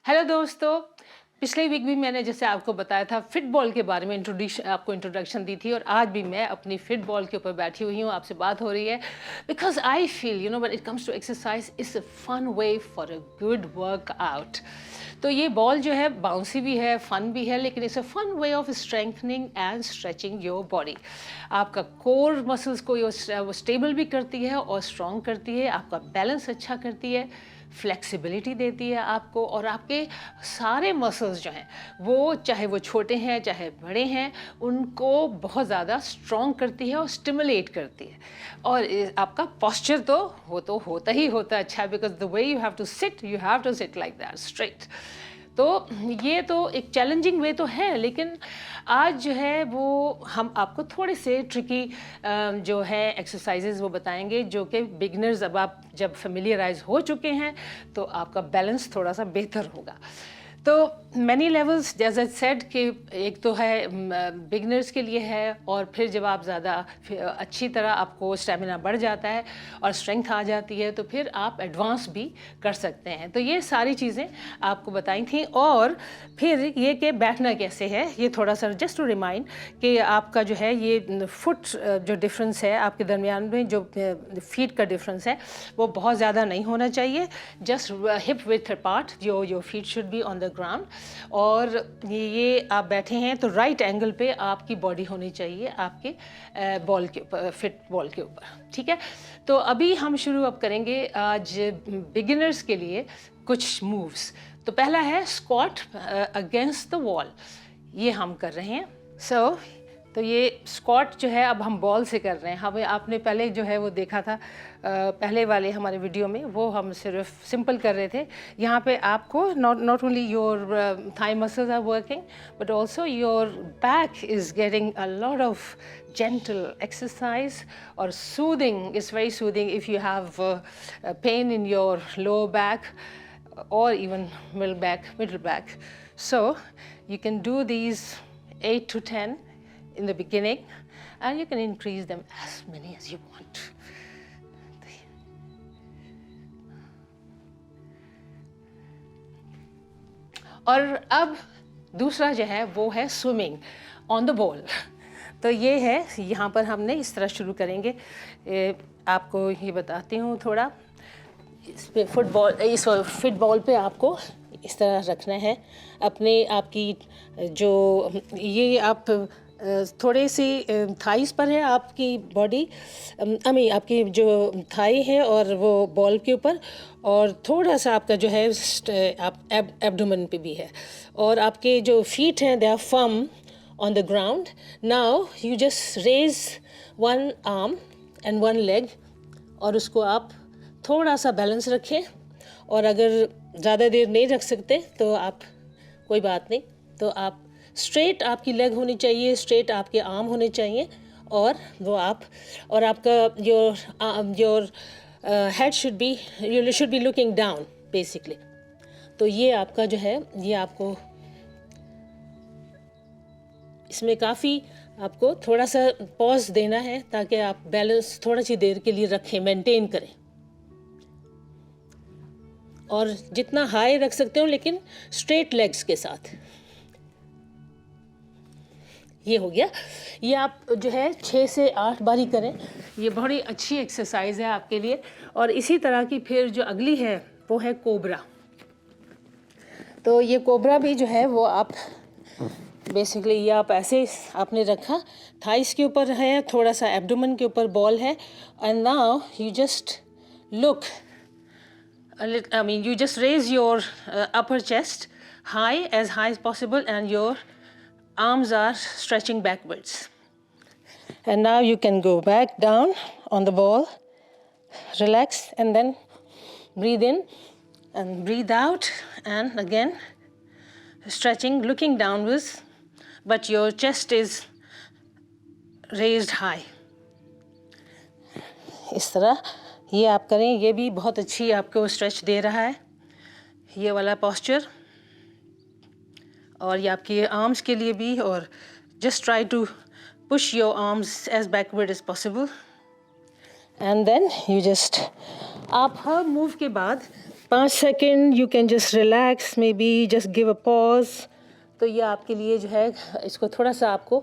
Hello दोस्तों। पिछले week भी मैंने जैसे आपको बताया था फुटबॉल के बारे में इंट्रोडक्शन दी थी और आज भी मैं अपनी फुटबॉल के ऊपर बैठी हुई हूँ, आपसे बात हो रही है because I feel when it comes to exercise it's a fun way for a good workout. तो ये बॉल जो है बाउंसी भी है, फन भी है, लेकिन it's a fun way of strengthening and stretching your body. आपका कोर मसल्स को वो स्टेबल भी करती है और स्ट्रॉन्ग करती है, आपका बैलेंस अच्छा करती है, फ्लेक्सिबिलिटी देती है आपको, और आपके सारे मसल्स जो हैं वो चाहे वो छोटे हैं चाहे बड़े हैं उनको बहुत ज़्यादा स्ट्रॉन्ग करती है और स्टिमुलेट करती है। और आपका पोस्चर तो वो तो होता ही होता है अच्छा, because the way you have to sit like that straight. तो ये तो एक चैलेंजिंग वे तो है, लेकिन आज जो है वो हम आपको थोड़े से ट्रिकी जो है एक्सरसाइजेज वो बताएंगे जो कि बिगिनर्स, अब आप जब फेमिलियराइज हो चुके हैं तो आपका बैलेंस थोड़ा सा बेहतर होगा। तो मैनी लेवल्स जैसे सेड कि एक तो है बिगनर्स के लिए है, और फिर जब आप ज़्यादा अच्छी तरह आपको स्टेमिना बढ़ जाता है और स्ट्रेंथ आ जाती है तो फिर आप एडवांस भी कर सकते हैं। तो ये सारी चीज़ें आपको बताई थी। और फिर ये कि बैठना कैसे है, ये थोड़ा सा जस्ट टू रिमाइंड कि आपका जो है ये फुट जो डिफरेंस है आपके दरमियान में, जो फीट का डिफरेंस है वो बहुत ज़्यादा नहीं होना चाहिए। Just hip width apart, your feet should be on the ground. और ये आप बैठे हैं तो राइट एंगल पे आपकी बॉडी होनी चाहिए आपके बॉल के ऊपर, फिट बॉल के ऊपर, ठीक है। तो अभी हम शुरू अब करेंगे आज बिगिनर्स के लिए कुछ मूव्स। तो पहला है स्क्वाट अगेंस्ट द वॉल, ये हम कर रहे हैं। तो ये स्क्वाट जो है अब हम बॉल से कर रहे हैं। हमें आपने पहले जो है वो देखा था पहले वाले हमारे वीडियो में, वो हम सिर्फ सिंपल कर रहे थे। यहाँ पे आपको not only your thigh muscles are working but also your back is getting a lot of gentle exercise, or soothing is very soothing if you have pain in your lower back or even middle back. So you can do these 8 to 10 in the beginning, and you can increase them as many as you want. और अब दूसरा जो है वो है swimming on the ball. तो ये है, यहाँ पर हमने इस तरह शुरू करेंगे। आपको ये बताती हूँ थोड़ा। इस पे इस फुटबॉल पे आपको इस तरह रखना है अपने, आपकी जो ये आप थोड़े से थाइस पर है आपकी बॉडी, आपकी जो थाई है और वो बॉल के ऊपर, और थोड़ा सा आपका जो है आप एब्डोमेन पे भी है, और आपके जो फीट हैं they are firm on the ground. Now you just raise one arm and one leg, और उसको आप थोड़ा सा बैलेंस रखें। और अगर ज़्यादा देर नहीं रख सकते तो आप कोई बात नहीं, तो आप स्ट्रेट आपकी लेग होनी चाहिए, स्ट्रेट आपके आर्म होने चाहिए, और वो आप, और आपका your head should be looking down basically. तो ये आपका जो है ये आपको इसमें काफ़ी आपको थोड़ा सा पॉज देना है ताकि आप बैलेंस थोड़ा सी देर के लिए रखें, मेंटेन करें, और जितना हाई रख सकते हो लेकिन स्ट्रेट लेग्स के साथ। ये हो गया। ये आप जो है 6 से 8 बारी करें, ये बड़ी अच्छी एक्सरसाइज है आपके लिए। और इसी तरह की फिर जो अगली है वो है कोबरा। तो ये कोबरा भी जो है वो आप बेसिकली ये आप ऐसे आपने रखा, थाइस के ऊपर है, थोड़ा सा एब्डोमेन के ऊपर बॉल है, and now you just look, you just raise your upper chest high as possible, and your arms are stretching backwards. And now you can go back down on the ball, relax, and then breathe in and breathe out, and again stretching, looking downwards, but your chest is raised high. इस तरह ये आप करें, ये भी बहुत अच्छी आपको स्ट्रेच दे रहा है ये वाला पोस्चर, और ये आपके आर्म्स के लिए भी। और just try to push your arms as backward as possible, and then you just, आप हर मूव के बाद 5 second you can just relax, maybe just give a pause. तो ये आपके लिए जो है इसको थोड़ा सा आपको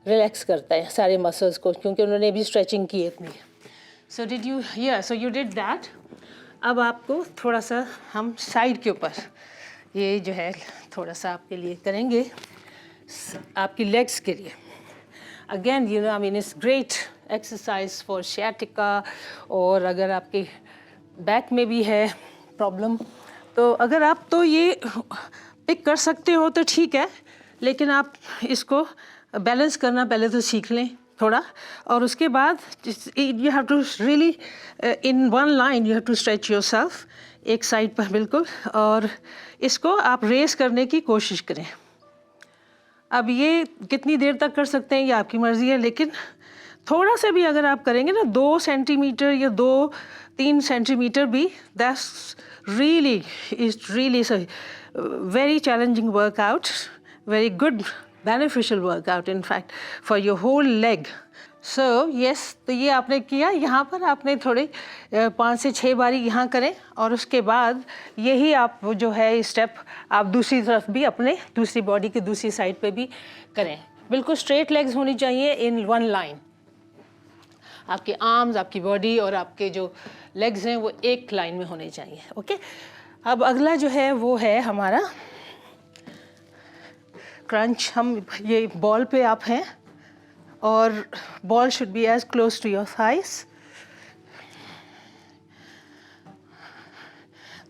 रिलैक्स करता है सारे मसल्स को, क्योंकि उन्होंने भी स्ट्रेचिंग की है इतनी। सो डिड यू, या सो यू डिड दैट। अब आपको थोड़ा सा हम साइड के ऊपर ये जो है थोड़ा सा आपके लिए करेंगे, आपकी लेग्स के लिए। Again you know I mean it's great exercise for sciatica, और अगर आपके बैक में भी है प्रॉब्लम, तो अगर आप तो ये पिक कर सकते हो तो ठीक है, लेकिन आप इसको बैलेंस करना पहले तो सीख लें थोड़ा, और उसके बाद you have to really in one line you have to stretch yourself, एक साइड पर बिल्कुल, और इसको आप रेस करने की कोशिश करें। अब ये कितनी देर तक कर सकते हैं ये आपकी मर्ज़ी है, लेकिन थोड़ा सा भी अगर आप करेंगे ना 2 सेंटीमीटर या 2-3 सेंटीमीटर भी, that's really is really very challenging workout, very good beneficial workout in fact for your whole leg. So yes, तो ये आपने किया, यहाँ पर आपने थोड़े 5 से 6 बारी यहाँ करें, और उसके बाद यही आप जो है स्टेप आप दूसरी तरफ भी अपने दूसरी बॉडी की दूसरी साइड पे भी करें। बिल्कुल स्ट्रेट लेग्स होनी चाहिए इन वन लाइन, आपके आर्म्स, आपकी बॉडी और आपके जो लेग्स हैं वो एक लाइन में होने चाहिए। ओके, अब अगला जो है वो है हमारा क्रंच। हम ये बॉल पे आप हैं, और ball should be as close to your thighs.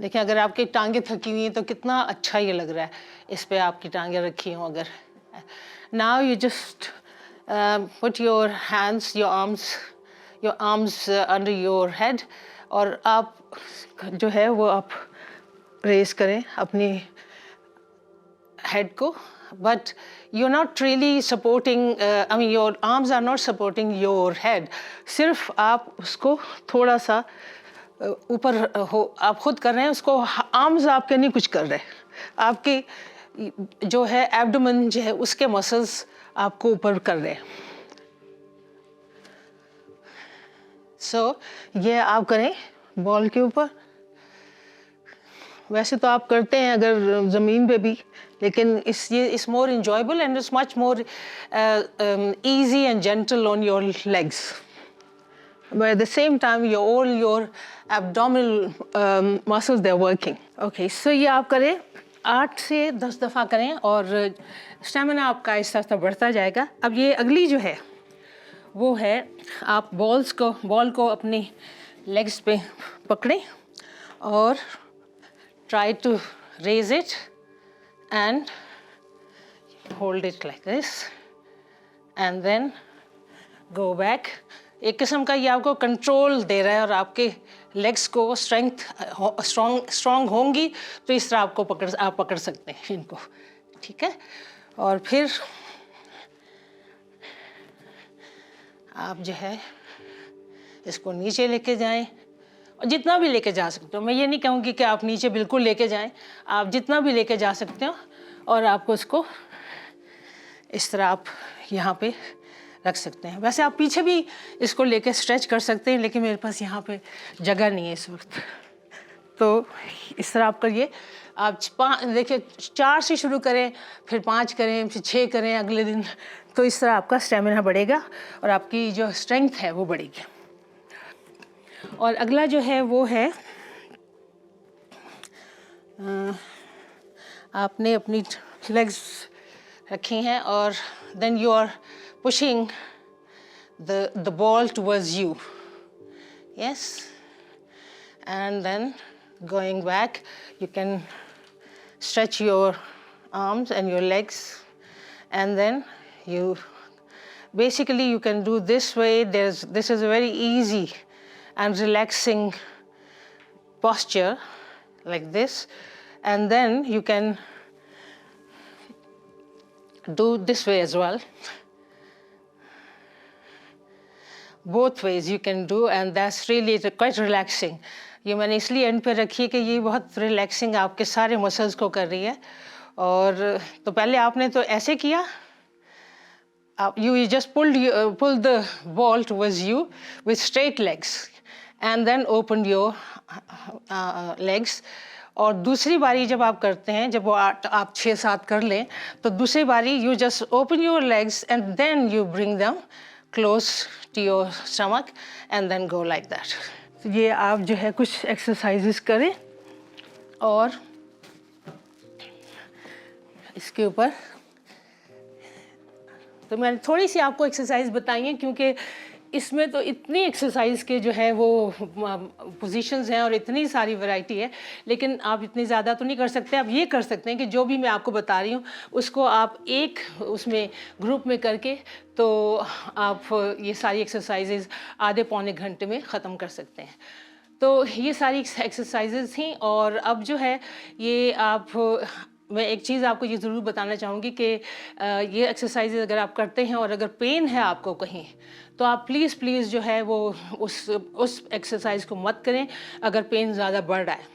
देखिए अगर आपकी टांगें थकी हुई हैं तो कितना अच्छा ये लग रहा है इस पे आपकी टांगें रखी हों अगर। Now you just put your hands, your arms under your head, और आप जो है वो आप रेस करें अपनी हेड को, but you're not really supporting, I mean your arms are not supporting your head, सिर्फ आप उसको थोड़ा सा ऊपर हो आप खुद कर रहे हैं उसको, आर्म्स आपके नहीं कुछ कर रहे, आपके जो है एब्डोमेन जो है उसके मसल्स आपको ऊपर कर रहे हैं। सो ये आप करें बॉल के ऊपर। वैसे तो आप करते हैं अगर ज़मीन पे भी, लेकिन इस मोर enjoyable and it's much more easy and gentle on your legs, but at the same time all your abdominal muscles they're working. Okay, so ये आप करें 8 से 10 दफ़ा करें, और स्टेमिना आपका आहिस्ता आहिस्ता बढ़ता जाएगा। अब ये अगली जो है वो है आप बॉल को अपनी लेग्स पे पकड़ें और try to raise it and hold it like this and then go back. एक किस्म का ये आपको कंट्रोल दे रहा है, और आपके लेग्स को स्ट्रॉन्ग होंगी तो इस तरह आप पकड़ सकते हैं इनको, ठीक है। और फिर आप जो है इसको नीचे लेके जाएं, और जितना भी लेके जा सकते हो। मैं ये नहीं कहूँगी कि आप नीचे बिल्कुल लेके जाएं, आप जितना भी लेके जा सकते हो, और आपको इसको इस तरह आप यहाँ पे रख सकते हैं। वैसे आप पीछे भी इसको लेके स्ट्रेच कर सकते हैं, लेकिन मेरे पास यहाँ पे जगह नहीं है इस वक्त, तो इस तरह आप करिए। आप देखिए 4 से शुरू करें, फिर 5 करें, फिर 6 करें अगले दिन, तो इस तरह आपका स्टेमिना बढ़ेगा और आपकी जो स्ट्रेंथ है वो बढ़ेगी। और अगला जो है वो है आपने अपनी लेग्स रखी हैं, और then you are pushing the ball towards you, yes, and then going back. You can stretch your arms and your legs, and then you basically you can do this way. This is a very easy and relaxing posture like this, and then you can do this way as well. Both ways you can do, and that's really quite relaxing. ये मैंने इसलिए and पे रखी है कि ये बहुत relaxing आपके सारे मसल्स को कर रही है। और तो पहले आपने तो ऐसे किया, आप you just pull the ball towards you with straight legs, and then open your legs. और दूसरी बारी जब आप करते हैं, जब वो आप 6-7 कर लें, तो दूसरी बारी you just open your legs and then you bring them close to your stomach and then go like that. ये आप जो है कुछ एक्सरसाइजेस करें और इसके ऊपर तो मैंने थोड़ी सी आपको एक्सरसाइज बताई है, क्योंकि इसमें तो इतनी एक्सरसाइज के जो है वो पोजीशंस हैं और इतनी सारी वैरायटी है, लेकिन आप इतनी ज़्यादा तो नहीं कर सकते। आप ये कर सकते हैं कि जो भी मैं आपको बता रही हूँ उसको आप एक उसमें ग्रुप में करके तो आप ये सारी एक्सरसाइजेज आधे पौने घंटे में ख़त्म कर सकते हैं। तो ये सारी एक्सरसाइजेज थी। और अब जो है ये मैं एक चीज़ आपको ये ज़रूर बताना चाहूँगी कि ये एक्सरसाइज अगर आप करते हैं और अगर पेन है आपको कहीं, तो आप प्लीज़ जो है वो उस एक्सरसाइज को मत करें अगर पेन ज़्यादा बढ़ रहा है।